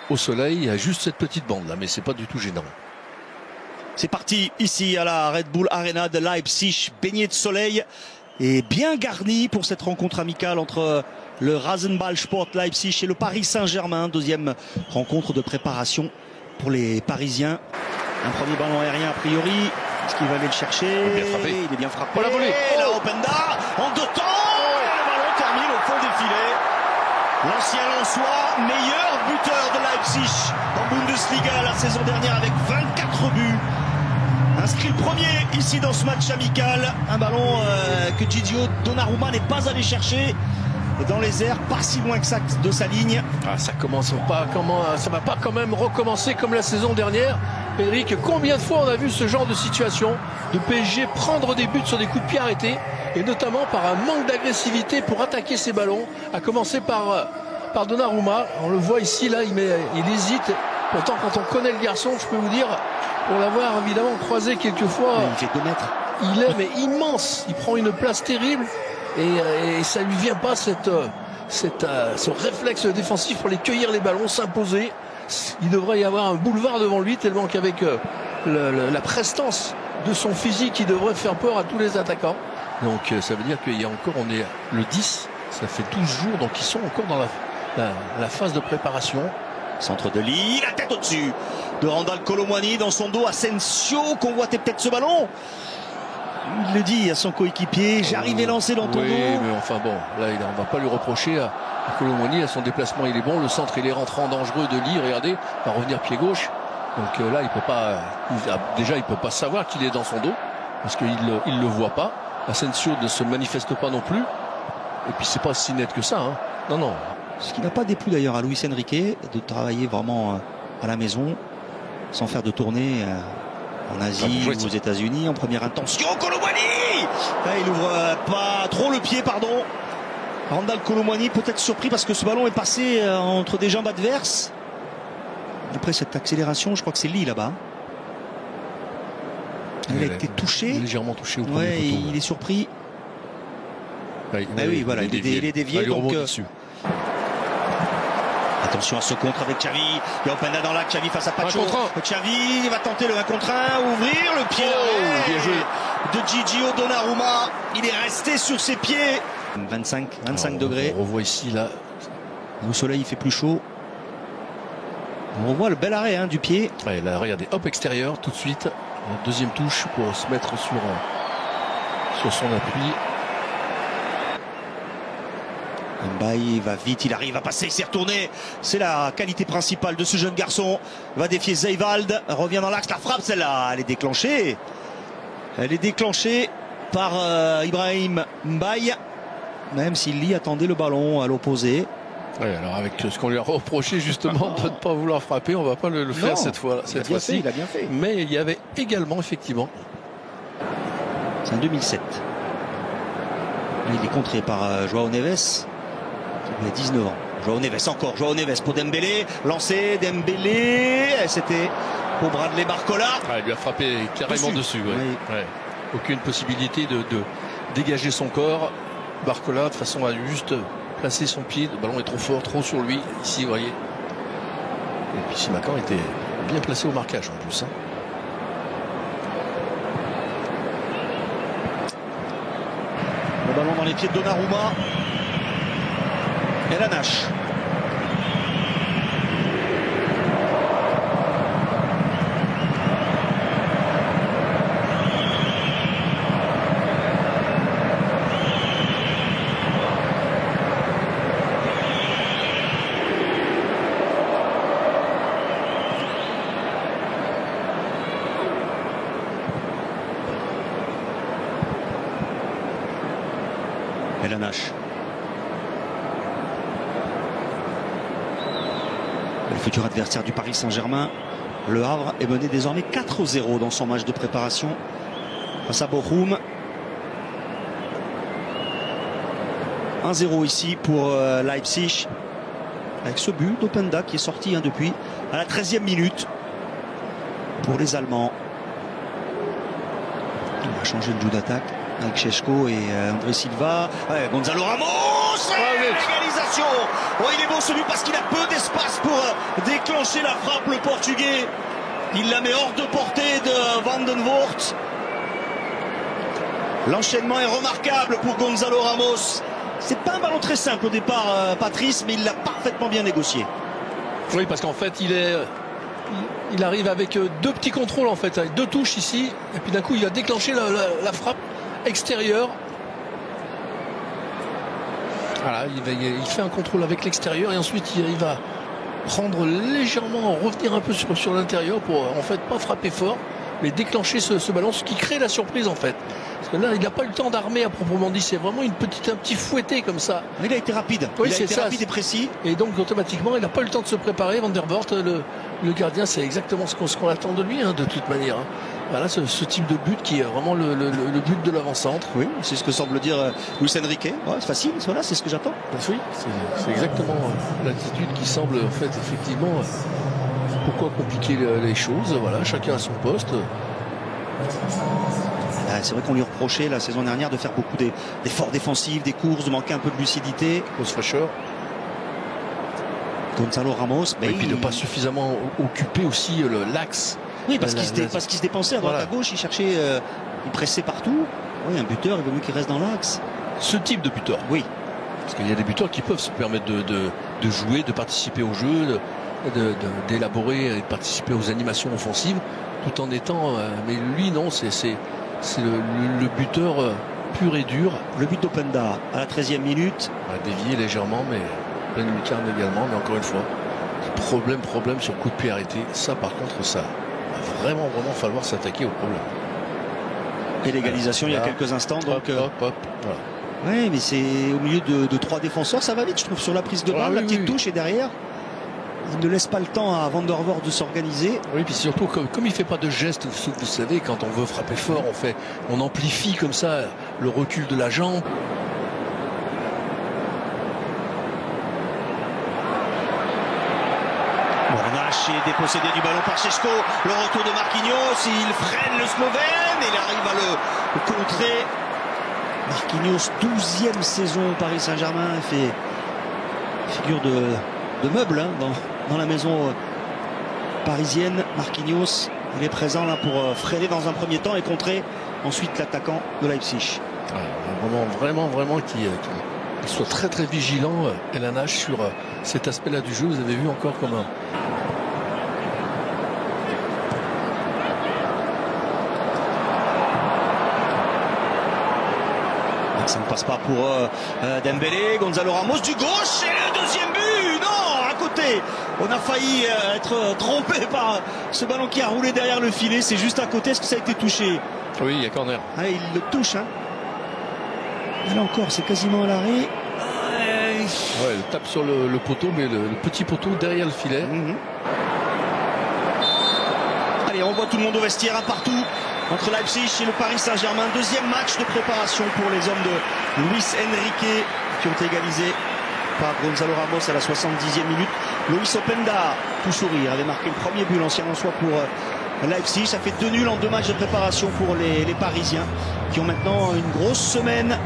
au soleil. Il y a juste cette petite bande là, mais c'est pas du tout gênant. C'est parti ici à la Red Bull Arena de Leipzig, baigné de soleil et bien garni pour cette rencontre amicale entre le Rasenballsport Leipzig et le Paris Saint-Germain. Deuxième rencontre de préparation pour les Parisiens. Un premier ballon aérien a priori. Est-ce qu'il va aller le chercher? Il est bien frappé. Oh, la volée. Et la Openda en deux temps. Et le ballon termine au fond des filets. L'ancien Lensois, meilleur buteur de Leipzig en Bundesliga la saison dernière avec 24 buts. Inscrit le premier ici dans ce match amical. Un ballon que Gigio Donnarumma n'est pas allé chercher. Et dans les airs, pas si loin que ça de sa ligne. Ah, ça va pas quand même recommencer comme la saison dernière. Eric, combien de fois on a vu ce genre de situation de PSG prendre des buts sur des coups de pied arrêtés, et notamment par un manque d'agressivité pour attaquer ces ballons, à commencer par Donnarumma. On le voit ici, là, il hésite. Pourtant, quand on connaît le garçon, je peux vous dire, pour l'avoir évidemment croisé quelques fois, il fait 2 mètres. Il est mais immense. Il prend une place terrible et ça lui vient pas ce réflexe défensif pour les cueillir les ballons, s'imposer. Il devrait y avoir un boulevard devant lui, tellement qu'avec la prestance de son physique, il devrait faire peur à tous les attaquants. Donc ça veut dire qu'il y a encore, on est le 10, ça fait 12 jours, donc ils sont encore dans la phase de préparation. Centre de Lille, la tête au-dessus de Randal Kolo Muani, dans son dos Asensio, convoitait peut-être ce ballon. Il le dit à son coéquipier, j'arrive à lancer dans ton dos. Oui, mais enfin bon, là on va pas lui reprocher à Kolo Muani, à son déplacement il est bon, le centre il est rentrant dangereux de Lille, regardez, il va revenir pied gauche. Donc là il peut pas savoir qu'il est dans son dos, parce qu'il le voit pas. Asensio ne se manifeste pas non plus. Et puis c'est pas si net que ça, hein. Non. Ce qui n'a pas déplu d'ailleurs à Luis Enrique de travailler vraiment à la maison, sans faire de tournée en Asie ou aux États-Unis. En première intention, Kolo Muani, il ouvre pas trop le pied, pardon. Randal Kolo Muani peut-être surpris parce que ce ballon est passé entre des jambes adverses. Après cette accélération, je crois que c'est Lee là-bas. Il a été touché. Légèrement touché au premier poteau. Il est surpris. Oui, voilà, il est dévié. Donc, attention à ce contre avec Xavi. Il y a Openda dans l'axe, Xavi face à Pacho. Xavi va tenter le 1 contre 1, ouvrir le pied bien joué de Gigio Donnarumma. Il est resté sur ses pieds. 25 degrés. On revoit ici là. Au soleil il fait plus chaud. On revoit le bel arrêt du pied. Ouais, là, regardez, hop, extérieur tout de suite. La deuxième touche pour se mettre sur son appui. Mbaye va vite, il arrive à passer, il s'est retourné. C'est la qualité principale de ce jeune garçon. Il va défier Zeywald, revient dans l'axe, la frappe celle-là, elle est déclenchée. Elle est déclenchée par Ibrahim Mbaye, même s'il y attendait le ballon à l'opposé. Ouais, alors avec ce qu'on lui a reproché justement de ne pas vouloir frapper, on ne va pas le faire cette fois-ci. Il a bien fait. Mais il y avait également effectivement. C'est en 2007. Il est contré par Joao Neves. Il a 19 ans. Joao Neves pour Dembélé. Lancé, Dembélé. C'était pour Bradley Barcola. Il lui a frappé carrément dessus. Ouais. Aucune possibilité de dégager son corps. Barcola, de toute façon, a juste placé son pied. Le ballon est trop fort, trop sur lui. Ici, vous voyez. Et puis Simakan était bien placé au marquage en plus. Le ballon dans les pieds de Donnarumma. Et la Nash. Et la Nash. Le futur adversaire du Paris Saint-Germain, Le Havre, est mené désormais 4-0 dans son match de préparation face à Bochum. 1-0 ici pour Leipzig, avec ce but d'Openda qui est sorti depuis à la 13e minute pour les Allemands. On va changer de jeu d'attaque avec Šeško et André Silva. Gonzalo Ramos, l'égalisation. Il est beau celui parce qu'il a peu d'espace pour déclencher. déclencher la frappe, le Portugais. Il la met hors de portée de Van den Voort. L'enchaînement est remarquable pour Gonzalo Ramos. C'est pas un ballon très simple au départ, Patrice, mais il l'a parfaitement bien négocié. Oui, parce qu'en fait, il arrive avec deux petits contrôles, en fait, avec deux touches ici, et puis d'un coup, il va déclencher la frappe extérieure. Voilà, il fait un contrôle avec l'extérieur, et ensuite, il va prendre légèrement, revenir un peu sur l'intérieur pour, en fait, pas frapper fort, mais déclencher ce ballon, ce qui crée la surprise, en fait. Parce que là, il n'a pas eu le temps d'armer à proprement dit. C'est vraiment un petit fouetté comme ça. Mais il a été rapide. Oui, il a été ça. rapide et précis. Et donc, automatiquement, il n'a pas eu le temps de se préparer. Van der Voort, le gardien, c'est exactement ce qu'on attend de lui, hein, de toute manière. Hein. Voilà, ce type de but qui est vraiment le but de l'avant-centre. Oui, c'est ce que semble dire Luis Enrique. Ouais, c'est facile, voilà, c'est ce que j'attends. Oui, c'est exactement l'attitude qui semble, en fait, effectivement, pourquoi compliquer les choses. Voilà, chacun à son poste. C'est vrai qu'on lui reprochait la saison dernière de faire beaucoup d'efforts défensifs, des courses, de manquer un peu de lucidité. Grosse fraîcheur. Gonzalo Ramos. Et puis de ne pas suffisamment occuper aussi l'axe. Oui, parce qu'il se dépensait à droite à gauche, il cherchait, il pressait partout. Oui, un buteur, il vaut mieux qu'il reste dans l'axe. Ce type de buteur. Oui. Parce qu'il y a des buteurs qui peuvent se permettre de jouer, de participer au jeu, d'élaborer et de participer aux animations offensives, tout en étant... mais lui, non, c'est le buteur pur et dur. Le but d'Openda à la 13e minute. Dévié légèrement, mais pleine lucarne également. Mais encore une fois, problème sur coup de pied arrêté. Ça, par contre, ça va vraiment falloir s'attaquer au problème. Et l'égalisation il y a quelques instants. Donc, hop. Voilà. Oui, mais c'est au milieu de trois défenseurs. Ça va vite, je trouve, sur la prise de balle. La petite touche est derrière. Il ne laisse pas le temps à Van der Voort de s'organiser. Oui, puis surtout, comme il ne fait pas de geste, vous savez, quand on veut frapper fort, on amplifie comme ça le recul de la jambe. Bornache est dépossédé du ballon par Šeško. Le retour de Marquinhos, il freine le Slovène et il arrive à le contrer. Marquinhos, 12e saison au Paris Saint-Germain, fait figure de meuble hein, dans la maison parisienne. Marquinhos, il est présent là pour freiner dans un premier temps et contrer ensuite l'attaquant de Leipzig. Vraiment qu'il soit très vigilant, LNH, sur cet aspect-là du jeu. Vous avez vu encore comme ça ne passe pas pour Dembélé. Gonzalo Ramos du gauche et le deuxième but. Non, à côté. On a failli être trompé par ce ballon qui a roulé derrière le filet. C'est juste à côté. Est-ce que ça a été touché? Oui, il y a corner. Ah, il le touche. Hein. Et là encore, c'est quasiment à l'arrêt. Ouais, il tape sur le poteau, mais le petit poteau derrière le filet. Allez, on voit tout le monde au vestiaire, un partout entre Leipzig et le Paris Saint-Germain. Deuxième match de préparation pour les hommes de Luis Enrique qui ont égalisé par Gonzalo Ramos à la 70e minute. Luis Openda, tout sourire, avait marqué le premier but, l'ancien Lensois pour Leipzig. Ça fait 2 nuls en 2 matchs de préparation pour les Parisiens qui ont maintenant une grosse semaine